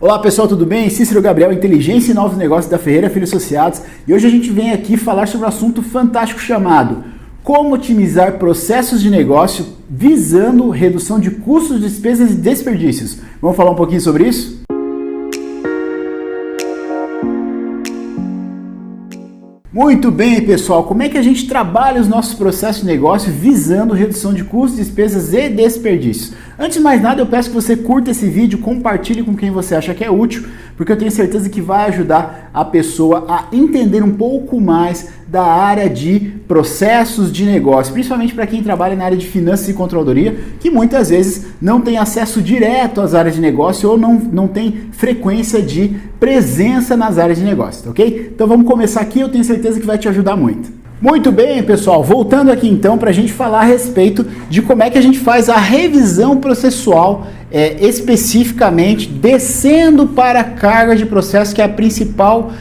Olá pessoal, tudo bem? Cícero Gabriel, Inteligência e Novos Negócios da Ferreira Filho Associados, e hoje a gente vem aqui falar sobre um assunto fantástico chamado como otimizar processos de negócio visando redução de custos, despesas e desperdícios. Vamos falar um pouquinho sobre isso? Muito bem, pessoal, como é que a gente trabalha os nossos processos de negócio visando redução de custos, despesas e desperdícios? Antes de mais nada, eu peço que você curta esse vídeo, compartilhe com quem você acha que é útil, porque eu tenho certeza que vai ajudar a pessoa a entender um pouco mais da área de processos de negócio, principalmente para quem trabalha na área de finanças e controladoria, que muitas vezes não tem acesso direto às áreas de negócio ou não tem frequência de presença nas áreas de negócio, ok? Então vamos começar aqui, eu tenho certeza que vai te ajudar muito. Muito bem, pessoal, voltando aqui então para a gente falar a respeito de como é que a gente faz a revisão processual, especificamente descendo para a carga de processo, que é a principal,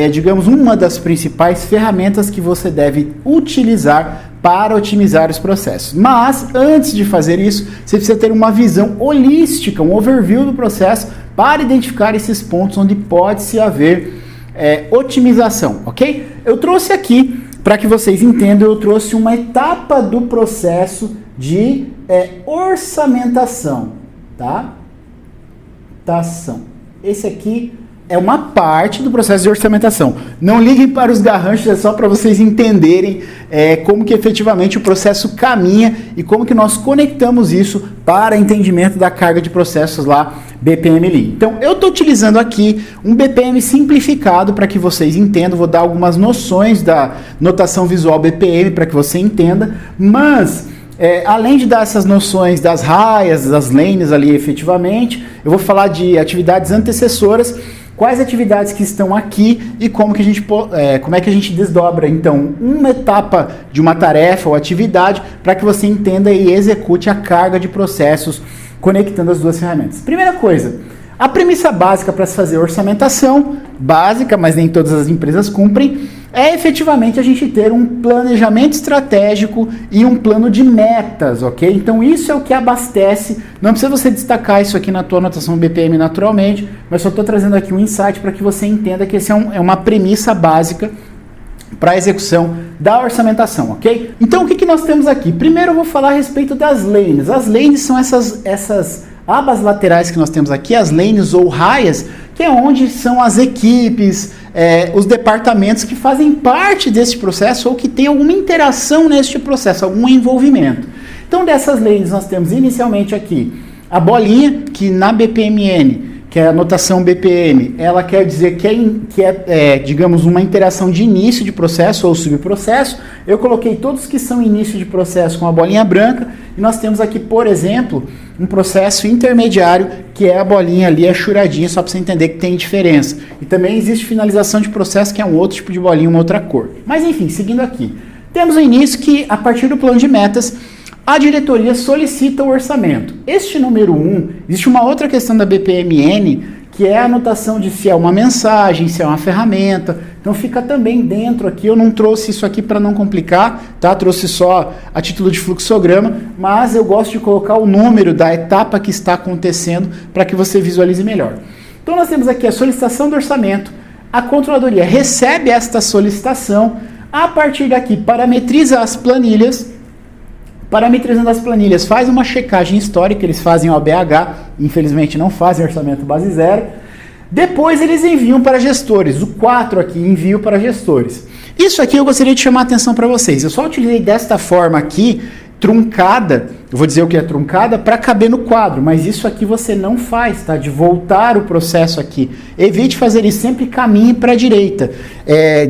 digamos, uma das principais ferramentas que você deve utilizar para otimizar os processos. Mas, antes de fazer isso, você precisa ter uma visão holística, um overview do processo para identificar esses pontos onde pode-se haver otimização, ok? Eu trouxe aqui, para que vocês entendam, eu trouxe uma etapa do processo de orçamentação, tá? Esse aqui é uma parte do processo de orçamentação. Não liguem para os garranchos, é só para vocês entenderem como que efetivamente o processo caminha e como que nós conectamos isso para entendimento da carga de processos lá BPM Lean. Então, eu estou utilizando aqui um BPM simplificado para que vocês entendam, vou dar algumas noções da notação visual BPM para que você entenda, mas além de dar essas noções das raias, das lanes ali efetivamente, eu vou falar de atividades antecessoras, quais atividades que estão aqui e como é que a gente desdobra, então, uma etapa de uma tarefa ou atividade para que você entenda e execute a carga de processos conectando as duas ferramentas. Primeira coisa, a premissa básica para se fazer orçamentação, básica, mas nem todas as empresas cumprem, é efetivamente a gente ter um planejamento estratégico e um plano de metas, ok? Então isso é o que abastece, não precisa você destacar isso aqui na tua anotação BPM naturalmente, mas só estou trazendo aqui um insight para que você entenda que esse é uma premissa básica para a execução da orçamentação, ok? Então o que nós temos aqui? Primeiro eu vou falar a respeito das lanes. As lanes são essas abas laterais que nós temos aqui, as lanes ou raias, que é onde são as equipes, os departamentos que fazem parte desse processo ou que tem alguma interação neste processo, algum envolvimento. Então dessas lanes nós temos inicialmente aqui a bolinha, que na BPMN, que é a notação BPM, ela quer dizer que é, digamos, uma interação de início de processo ou subprocesso. Eu coloquei todos que são início de processo com a bolinha branca, e nós temos aqui, por exemplo, um processo intermediário, que é a bolinha ali, a churadinha, só para você entender que tem diferença. E também existe finalização de processo, que é um outro tipo de bolinha, uma outra cor. Mas enfim, seguindo aqui. Temos o início que, a partir do plano de metas, a diretoria solicita o orçamento. Este número 1, existe uma outra questão da BPMN, que é a anotação de se é uma mensagem, se é uma ferramenta. Então fica também dentro aqui, eu não trouxe isso aqui para não complicar, tá? Trouxe só a título de fluxograma, mas eu gosto de colocar o número da etapa que está acontecendo para que você visualize melhor. Então nós temos aqui a solicitação do orçamento, a controladoria recebe esta solicitação, a partir daqui parametriza as planilhas. Parametrizando as planilhas, faz uma checagem histórica, eles fazem OBH, infelizmente não fazem orçamento base zero. Depois eles enviam para gestores, o 4 aqui, envio para gestores. Isso aqui eu gostaria de chamar a atenção para vocês, eu só utilizei desta forma aqui, truncada, eu vou dizer o que é truncada, para caber no quadro, mas isso aqui você não faz, tá? De voltar o processo aqui. Evite fazer isso, sempre caminhe para a direita,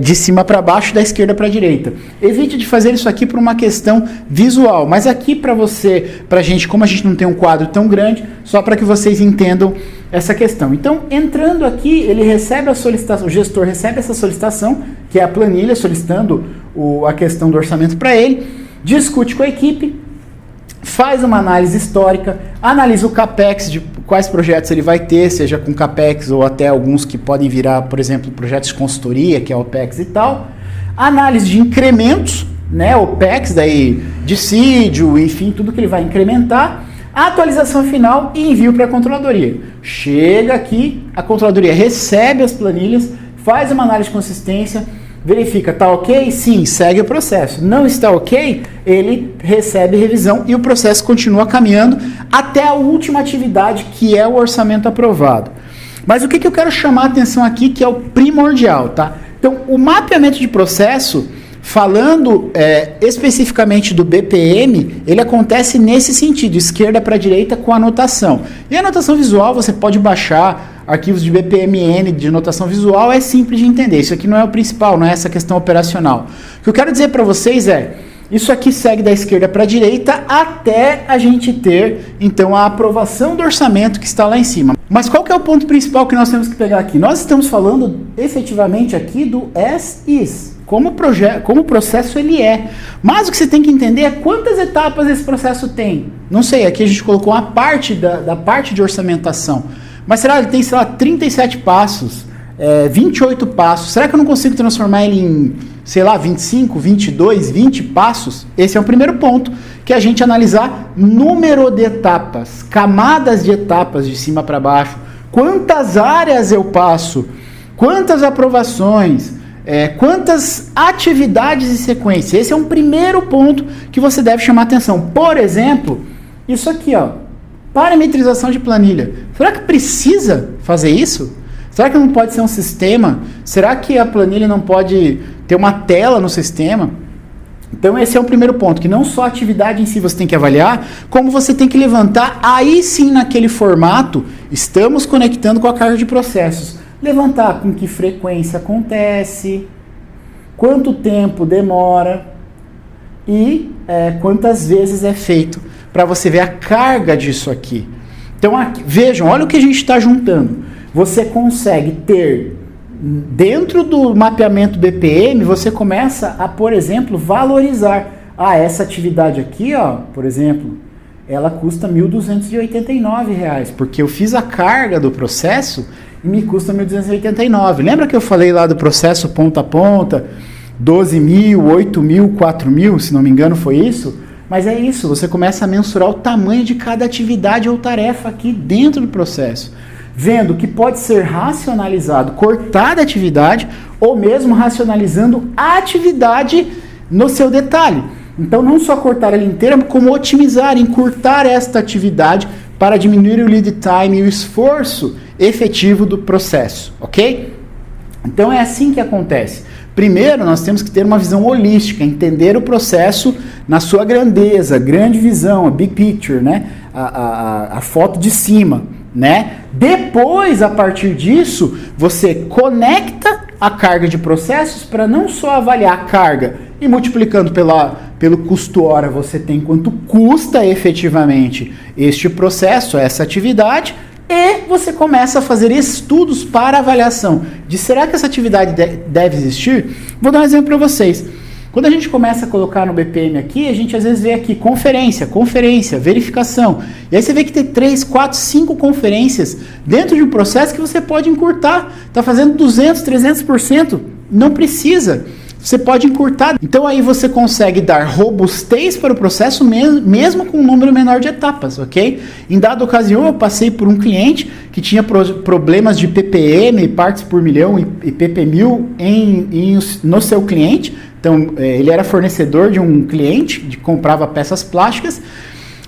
de cima para baixo, da esquerda para a direita. Evite de fazer isso aqui por uma questão visual, mas aqui pra gente, como a gente não tem um quadro tão grande, só para que vocês entendam essa questão. Então, entrando aqui, ele recebe a solicitação, o gestor recebe essa solicitação, que é a planilha solicitando a questão do orçamento para ele, discute com a equipe, faz uma análise histórica, analisa o CAPEX de quais projetos ele vai ter, seja com CAPEX ou até alguns que podem virar, por exemplo, projetos de consultoria, que é OPEX e tal, análise de incrementos, né, OPEX, daí dissídio, enfim, tudo que ele vai incrementar, atualização final e envio para a controladoria. Chega aqui, a controladoria recebe as planilhas, faz uma análise de consistência, verifica, está ok? Sim, segue o processo. Não está ok? Ele recebe revisão e o processo continua caminhando até a última atividade, que é o orçamento aprovado. Mas o que eu quero chamar a atenção aqui, que é o primordial, tá? Então, o mapeamento de processo, falando especificamente do BPM, ele acontece nesse sentido, esquerda para direita com anotação. E a anotação visual, você pode baixar arquivos de BPMN, de notação visual, é simples de entender. Isso aqui não é o principal, não é essa questão operacional. O que eu quero dizer para vocês é, isso aqui segue da esquerda para a direita até a gente ter, então, a aprovação do orçamento que está lá em cima. Mas qual que é o ponto principal que nós temos que pegar aqui? Nós estamos falando efetivamente aqui do as-is, como o processo ele é. Mas o que você tem que entender é quantas etapas esse processo tem. Não sei, aqui a gente colocou uma parte da parte de orçamentação. Mas será que ele tem, sei lá, 37 passos, 28 passos? Será que eu não consigo transformar ele em, sei lá, 25, 22, 20 passos? Esse é o primeiro ponto, que é a gente analisar número de etapas, camadas de etapas de cima para baixo. Quantas áreas eu passo? Quantas aprovações? Quantas atividades em sequência? Esse é um primeiro ponto que você deve chamar atenção. Por exemplo, isso aqui, ó. Parametrização de planilha. Será que precisa fazer isso? Será que não pode ser um sistema? Será que a planilha não pode ter uma tela no sistema? Então esse é o primeiro ponto, que não só a atividade em si você tem que avaliar, como você tem que levantar, aí sim naquele formato, estamos conectando com a carga de processos. Levantar com que frequência acontece, quanto tempo demora e quantas vezes é feito, para você ver a carga disso aqui. Então, aqui, vejam, olha o que a gente está juntando. Você consegue ter, dentro do mapeamento BPM, você começa a, por exemplo, valorizar. Essa atividade aqui, ó, por exemplo, ela custa R$ 1.289, porque eu fiz a carga do processo e me custa R$ 1.289. Lembra que eu falei lá do processo ponta a ponta, 12 mil, 8 mil, 4 mil, se não me engano foi isso? Mas é isso, você começa a mensurar o tamanho de cada atividade ou tarefa aqui dentro do processo. Vendo que pode ser racionalizado, cortada a atividade, ou mesmo racionalizando a atividade no seu detalhe. Então não só cortar ela inteira, como otimizar, encurtar esta atividade para diminuir o lead time e o esforço efetivo do processo, ok? Então é assim que acontece. Primeiro, nós temos que ter uma visão holística, entender o processo na sua grandeza, grande visão, a big picture, né? A foto de cima, né? Depois, a partir disso, você conecta a carga de processos para não só avaliar a carga e multiplicando pelo custo hora, você tem quanto custa efetivamente este processo, essa atividade. E você começa a fazer estudos para avaliação de será que essa atividade deve existir? Vou dar um exemplo para vocês. Quando a gente começa a colocar no BPM aqui, a gente às vezes vê aqui conferência, verificação. E aí você vê que tem 3, 4, 5 conferências dentro de um processo que você pode encurtar. Está fazendo 200%, 300%. Não precisa. Você pode encurtar. Então aí você consegue dar robustez para o processo mesmo com um número menor de etapas, ok? Em dada ocasião eu passei por um cliente que tinha problemas de PPM, partes por milhão e PP1000 no seu cliente. Então ele era fornecedor de um cliente que comprava peças plásticas.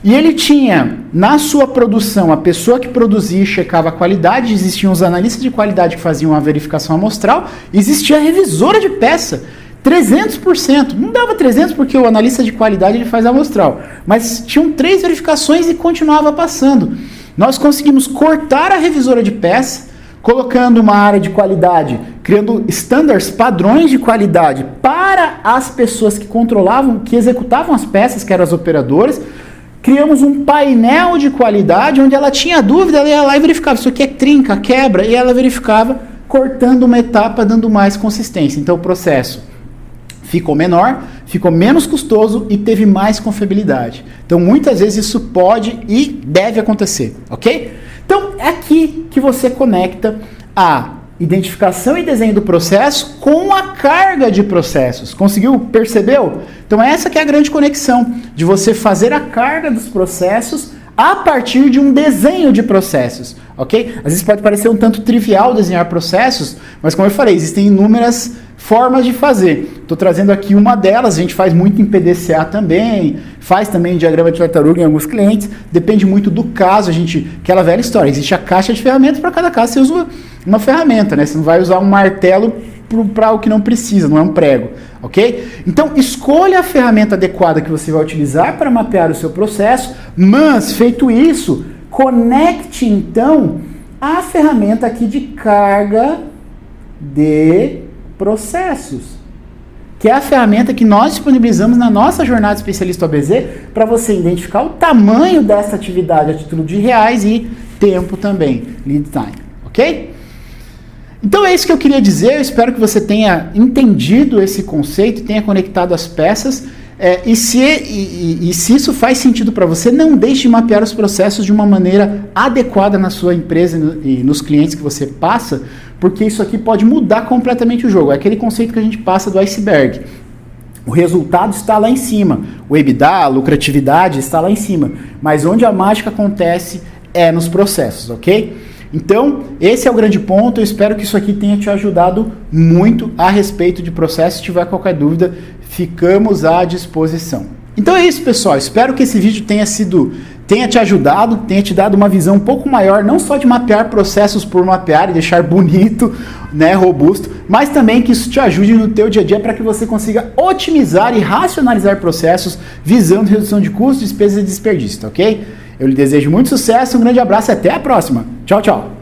E ele tinha, na sua produção, a pessoa que produzia e checava a qualidade, existiam os analistas de qualidade que faziam a verificação amostral, existia a revisora de peça, 300%. Não dava 300% porque o analista de qualidade ele faz a amostral, mas tinham 3 verificações e continuava passando. Nós conseguimos cortar a revisora de peça, colocando uma área de qualidade, criando standards, padrões de qualidade para as pessoas que controlavam, que executavam as peças, que eram as operadoras. Criamos um painel de qualidade onde ela tinha dúvida, ela ia lá e verificava, isso aqui é trinca, quebra, e ela verificava, cortando uma etapa, dando mais consistência. Então o processo ficou menor, ficou menos custoso e teve mais confiabilidade. Então muitas vezes isso pode e deve acontecer, ok? Então é aqui que você conecta a identificação e desenho do processo com a carga de processos. Conseguiu? Percebeu? Então essa que é a grande conexão, de você fazer a carga dos processos a partir de um desenho de processos, ok? Às vezes pode parecer um tanto trivial desenhar processos, mas como eu falei, existem inúmeras formas de fazer. Estou trazendo aqui uma delas, a gente faz muito em PDCA também, faz também em diagrama de tartaruga em alguns clientes, depende muito do caso, aquela velha história, existe a caixa de ferramentas, para cada caso você usa uma ferramenta, né? Você não vai usar um martelo para o que não precisa, não é um prego, ok? Então, escolha a ferramenta adequada que você vai utilizar para mapear o seu processo, mas, feito isso, conecte, então, a ferramenta aqui de carga de processos, que é a ferramenta que nós disponibilizamos na nossa jornada especialista OBZ para você identificar o tamanho dessa atividade a título de reais e tempo também, lead time, ok? Então é isso que eu queria dizer, eu espero que você tenha entendido esse conceito, tenha conectado as peças, e se isso faz sentido para você, não deixe de mapear os processos de uma maneira adequada na sua empresa e nos clientes que você passa, porque isso aqui pode mudar completamente o jogo. É aquele conceito que a gente passa do iceberg. O resultado está lá em cima, o EBITDA, a lucratividade está lá em cima, mas onde a mágica acontece é nos processos, ok? Então, esse é o grande ponto, eu espero que isso aqui tenha te ajudado muito a respeito de processo. Se tiver qualquer dúvida, ficamos à disposição. Então é isso, pessoal, espero que esse vídeo tenha te ajudado, tenha te dado uma visão um pouco maior, não só de mapear processos por mapear e deixar bonito, né, robusto, mas também que isso te ajude no teu dia a dia para que você consiga otimizar e racionalizar processos visando redução de custos, despesas e desperdício, ok? Eu lhe desejo muito sucesso, um grande abraço e até a próxima. Tchau, tchau.